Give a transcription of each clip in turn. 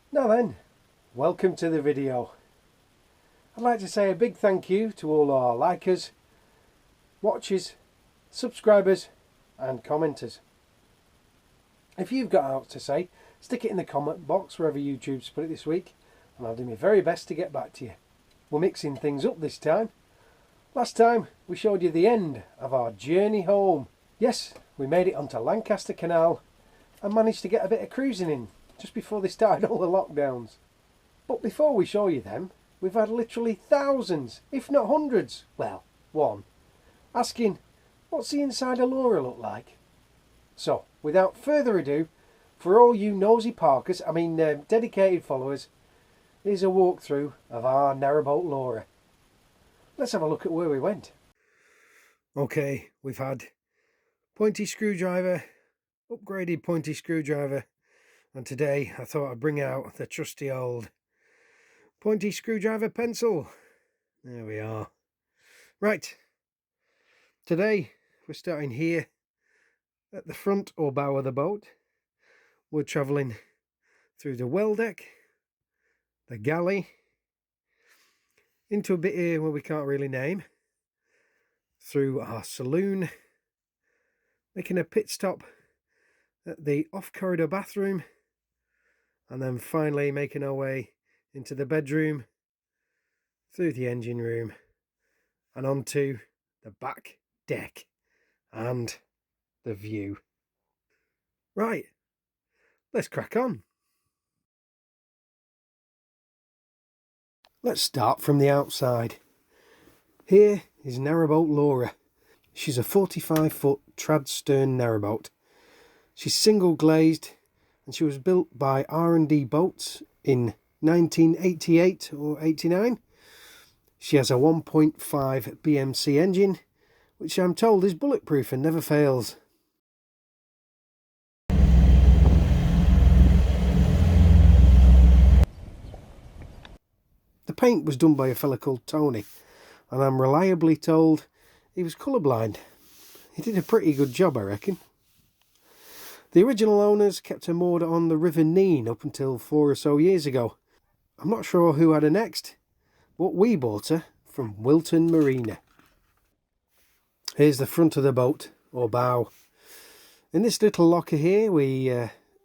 Now then, welcome to the video. I'd like to say a big thank you to all our likers, watchers, subscribers and commenters. If you've got out to say, stick it in the comment box wherever YouTube's put it this week, and I'll do my very best to get back to you. We're mixing things up this time. Last time we showed you the end of our journey home. Yes, we made it onto Lancaster Canal and managed to get a bit of cruising in just before they started all the lockdowns. But before we show you them, we've had literally thousands, if not hundreds, well, one, asking, what's the inside of Laura look like? So, without further ado, for all you nosy parkers, dedicated followers, here's a walkthrough of our Narrowboat Laura. Let's have a look at where we went. Okay, we've had pointy screwdriver, upgraded pointy screwdriver, and today I thought I'd bring out the trusty old pointy screwdriver pencil. There we are. Right, today we're starting here at the front or bow of the boat. We're travelling through the well deck, the galley, into a bit here where we can't really name, through our saloon, making a pit stop at the off-corridor bathroom, and then finally making our way into the bedroom, through the engine room, and onto the back deck and the view. Right, let's crack on. Let's start from the outside. Here is Narrowboat Laura. She's a 45-foot trad stern narrowboat. She's single glazed and she was built by R&D Boats in 1988 or 89. She has a 1.5 BMC engine, which I'm told is bulletproof and never fails. The paint was done by a fella called Tony, and I'm reliably told he was colourblind. He did a pretty good job, I reckon. The original owners kept her moored on the River Nene up until 4 or so years ago. I'm not sure who had her next, but we bought her from Wilton Marina. Here's the front of the boat, or bow. In this little locker here we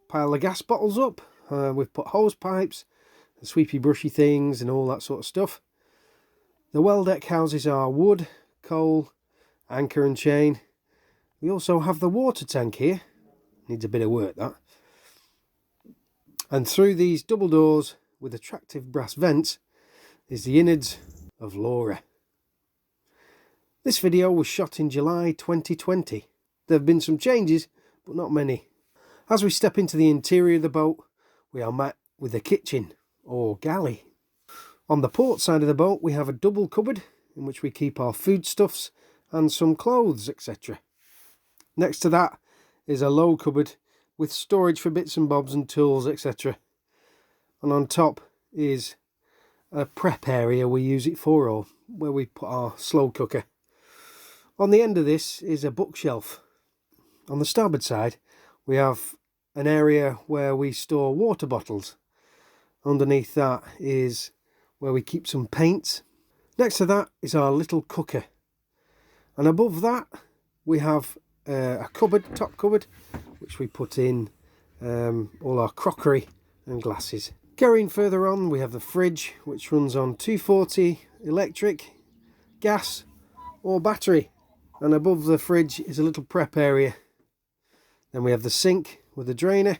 pile the gas bottles up. We've put hose pipes, sweepy brushy things and all that sort of stuff. The well deck houses are wood, coal, anchor and chain. We also have the water tank here. Needs a bit of work, that. And through these double doors with attractive brass vents is the innards of Laura. This video was shot in July 2020. There have been some changes, but not many. As we step into the interior of the boat, we are met with a kitchen, or galley. On the port side of the boat we have a double cupboard in which we keep our foodstuffs and some clothes, etc. Next to that is a low cupboard with storage for bits and bobs and tools, etc. And on top is a prep area we use it for, or where we put our slow cooker. On the end of this is a bookshelf. On the starboard side we have an area where we store water bottles. Underneath that is where we keep some paints. Next to that is our little cooker. And above that we have a cupboard, top cupboard, which we put in all our crockery and glasses. Carrying further on we have the fridge, which runs on 240 electric, gas or battery. And above the fridge is a little prep area. Then we have the sink with a drainer,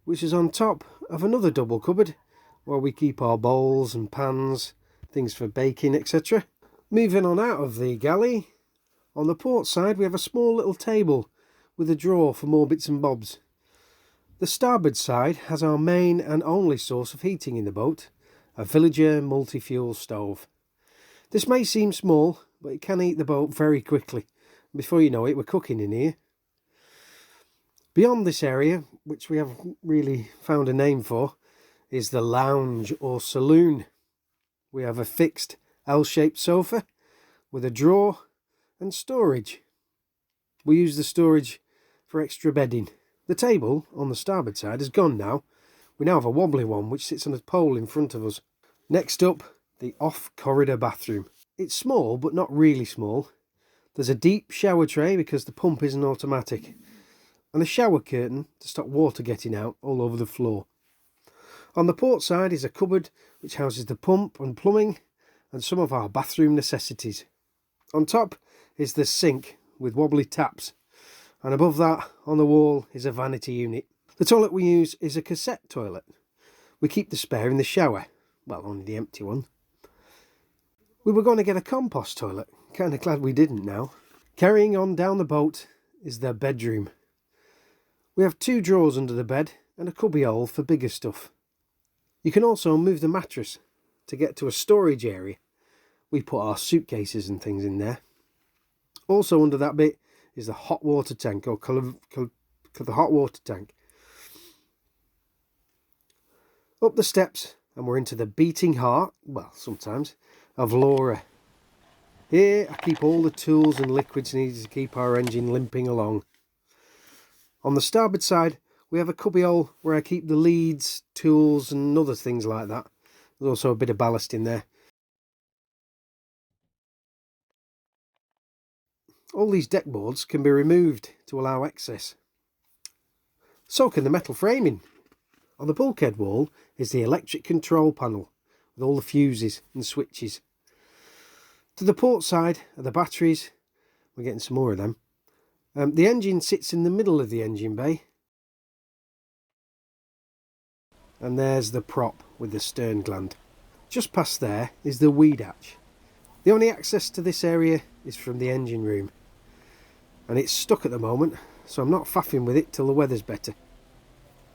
which is on top of another double cupboard where we keep our bowls and pans, things for baking, etc. Moving on out of the galley, on the port side we have a small little table with a drawer for more bits and bobs. The starboard side has our main and only source of heating in the boat, a Villager multi-fuel stove. This may seem small, but it can heat the boat very quickly. Before you know it, we're cooking in here. Beyond this area, which we haven't really found a name for, is the lounge or saloon. We have a fixed L-shaped sofa with a drawer and storage. We use the storage for extra bedding. The table on the starboard side is gone now. We now have a wobbly one which sits on a pole in front of us. Next up, the off-corridor bathroom. It's small but not really small. There's a deep shower tray because the pump isn't automatic, and a shower curtain to stop water getting out all over the floor. On the port side is a cupboard which houses the pump and plumbing and some of our bathroom necessities. On top is the sink with wobbly taps, and above that on the wall is a vanity unit. The toilet we use is a cassette toilet. We keep the spare in the shower, well, only the empty one. We were going to get a compost toilet, kind of glad we didn't now. Carrying on down the boat is their bedroom. We have 2 drawers under the bed and a cubbyhole for bigger stuff. You can also move the mattress to get to a storage area. We put our suitcases and things in there. Also under that bit is the hot water tank, or the hot water tank. Up the steps and we're into the beating heart, well sometimes, of Laura. Here I keep all the tools and liquids needed to keep our engine limping along. On the starboard side we have a cubbyhole where I keep the leads, tools and other things like that. There's also a bit of ballast in there. All these deck boards can be removed to allow access. So can the metal framing. On the bulkhead wall is the electric control panel with all the fuses and switches. To the port side are the batteries. We're getting some more of them. The engine sits in the middle of the engine bay. And there's the prop with the stern gland. Just past there is the weed hatch. The only access to this area is from the engine room. And it's stuck at the moment, so I'm not faffing with it till the weather's better.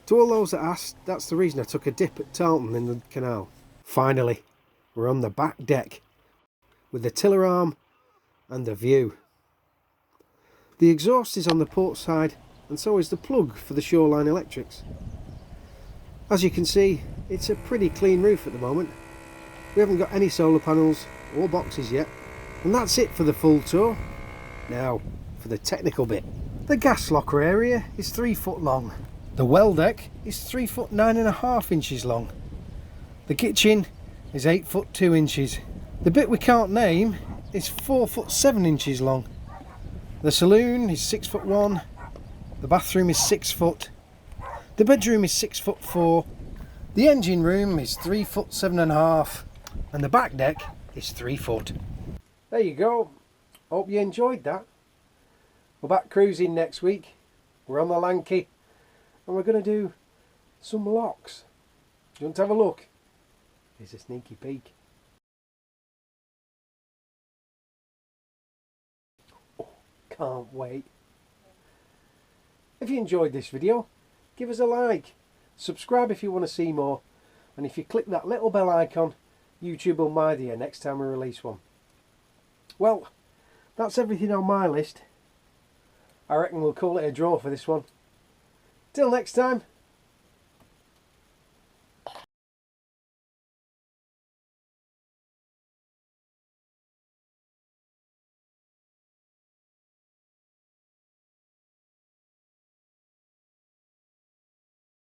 To all those that asked, that's the reason I took a dip at Tarleton in the canal. Finally, we're on the back deck with the tiller arm and the view. The exhaust is on the port side, and so is the plug for the shoreline electrics. As you can see, it's a pretty clean roof at the moment. We haven't got any solar panels or boxes yet. And that's it for the full tour. Now for the technical bit. The gas locker area is 3 foot long. The well deck is 3 foot 9.5 inches long. The kitchen is 8 foot 2 inches. The bit we can't name is 4 foot 7 inches long. The saloon is 6 foot 1. The bathroom is 6 foot. The bedroom is 6 foot 4. The engine room is 3 foot 7.5. And the back deck is 3 foot. There you go. Hope you enjoyed that. We're back cruising next week. We're on the Lanky and we're going to do some locks. Do you want to have a look? Here's a sneaky peek. Oh, can't wait. If you enjoyed this video, give us a like. Subscribe if you want to see more. And if you click that little bell icon, YouTube will mind you next time we release one. Well, that's everything on my list. I reckon we'll call it a draw for this one. Till next time.